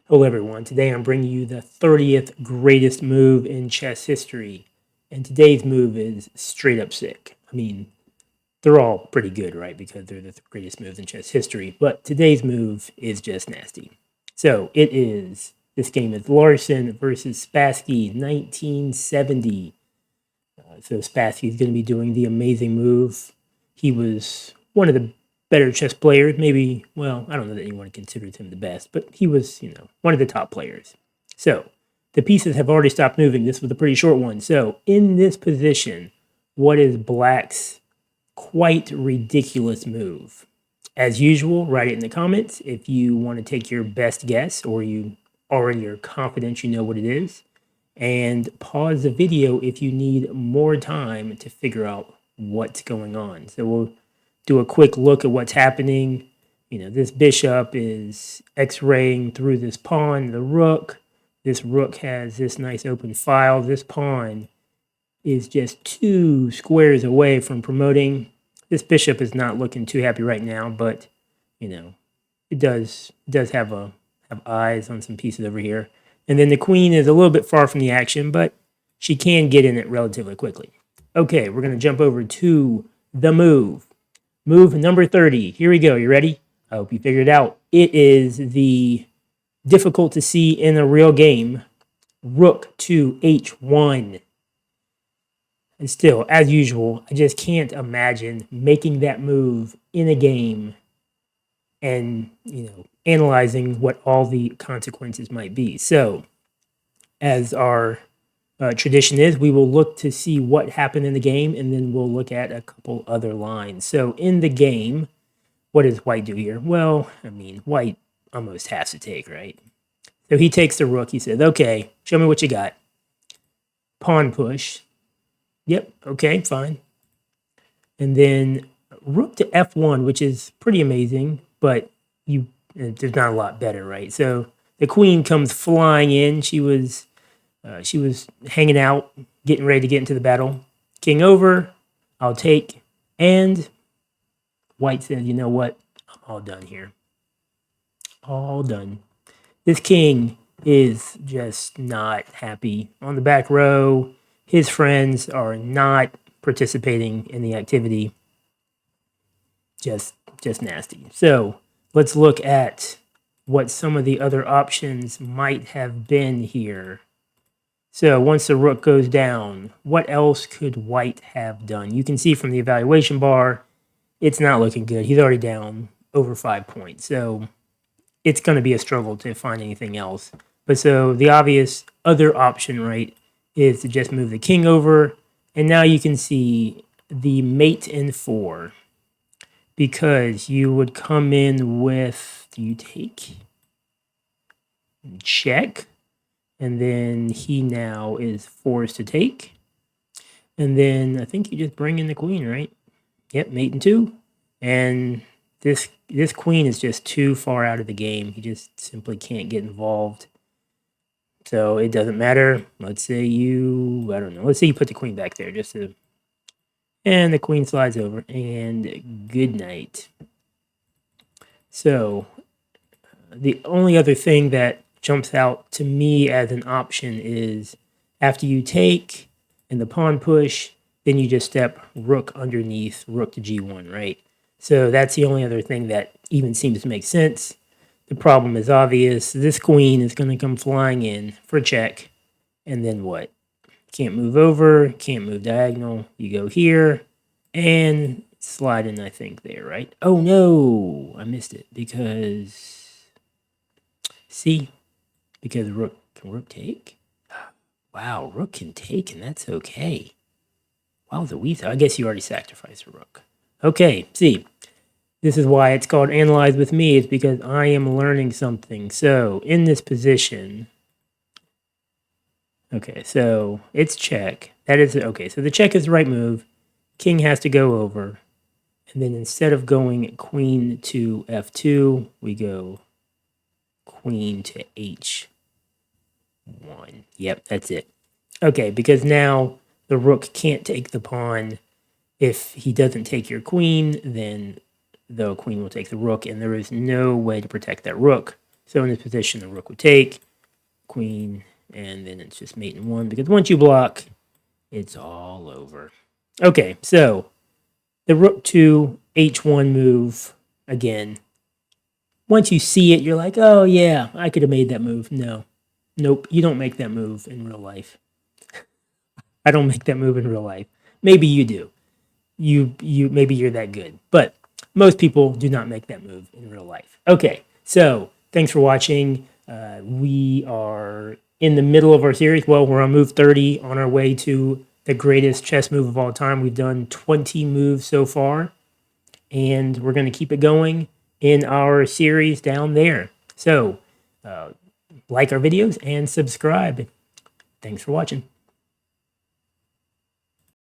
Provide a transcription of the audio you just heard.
Hello everyone, today I'm bringing you the 30th greatest move in chess history, and today's move is straight up sick. I mean, they're all pretty good, right, because they're the greatest moves in chess history, but today's move is just nasty. So this game is Larsen versus Spassky, 1970. So Spassky is going to be doing the amazing move. He was one of the better chess players. Maybe, well, I don't know that anyone considers him the best, but he was, one of the top players. So the pieces have already stopped moving. This was a pretty short one. So in this position, what is Black's quite ridiculous move? As usual, write it in the comments if you want to take your best guess or you already are confident you know what it is. And pause the video if you need more time to figure out what's going on. So we'll do a quick look at what's happening. This bishop is x-raying through this pawn, the rook. This rook has this nice open file. This pawn is just 2 squares away from promoting. This bishop is not looking too happy right now, but it does have eyes on some pieces over here. And then the queen is a little bit far from the action, but she can get in it relatively quickly. Okay, we're going to jump over to the move. Move number 30. Here we go. You ready? I hope you figured it out. It is the difficult to see in a real game, Rook to H1. And still, as usual, I just can't imagine making that move in a game and, analyzing what all the consequences might be. So, as our tradition is, we will look to see what happened in the game, and then we'll look at a couple other lines. So, in the game, what does White do here? Well, White almost has to take, right? So he takes the rook. He says, okay, show me what you got. Pawn push. Yep, okay, fine. And then rook to f1, which is pretty amazing, but there's not a lot better, right? So the queen comes flying in. She was hanging out, getting ready to get into the battle. King over, I'll take, and White says, you know what? I'm all done here. All done. This king is just not happy. On the back row, his friends are not participating in the activity. Just nasty. So let's look at what some of the other options might have been here. So once the rook goes down, what else could White have done? You can see from the evaluation bar, it's not looking good. He's already down over 5 points. So it's going to be a struggle to find anything else. But so the obvious other option, right, is to just move the king over. And now you can see the mate in 4. Because you would come in with, do you take? Check. And then he now is forced to take. And then I think you just bring in the queen, right? Yep, mate in 2. And this queen is just too far out of the game. He just simply can't get involved. So it doesn't matter. Let's say let's say you put the queen back there just to... And the queen slides over, and good night. So the only other thing that jumps out to me as an option is after you take and the pawn push, then you just step rook underneath, rook to g1, right? So that's the only other thing that even seems to make sense. The problem is obvious. This queen is going to come flying in for check, and then what? Can't move over, can't move diagonal. You go here and slide in, I think, there, right? Oh, no, I missed it because, see, because can rook take? Wow, rook can take, and that's okay. Wow, I guess you already sacrificed a rook. Okay, see, this is why it's called Analyze with Me. It's because I am learning something. So, in this position... Okay, so it's check. That is, okay, so the check is the right move. King has to go over. And then instead of going queen to f2, we go queen to h1. Yep, that's it. Okay, because now the rook can't take the pawn. If he doesn't take your queen, then the queen will take the rook, and there is no way to protect that rook. So in this position, the rook would take, queen, and then it's just mate in one, because once you block, it's all over. Okay, so the rook to h1 move, again, once you see it, you're like, oh yeah, I could have made that move. No. Nope, you don't make that move in real life. I don't make that move in real life. Maybe you do. Maybe you're that good. But most people do not make that move in real life. Okay, so thanks for watching. We are in the middle of our series. Well, we're on move 30 on our way to the greatest chess move of all time. We've done 20 moves so far, and we're going to keep it going in our series down there. So like our videos and subscribe. Thanks for watching.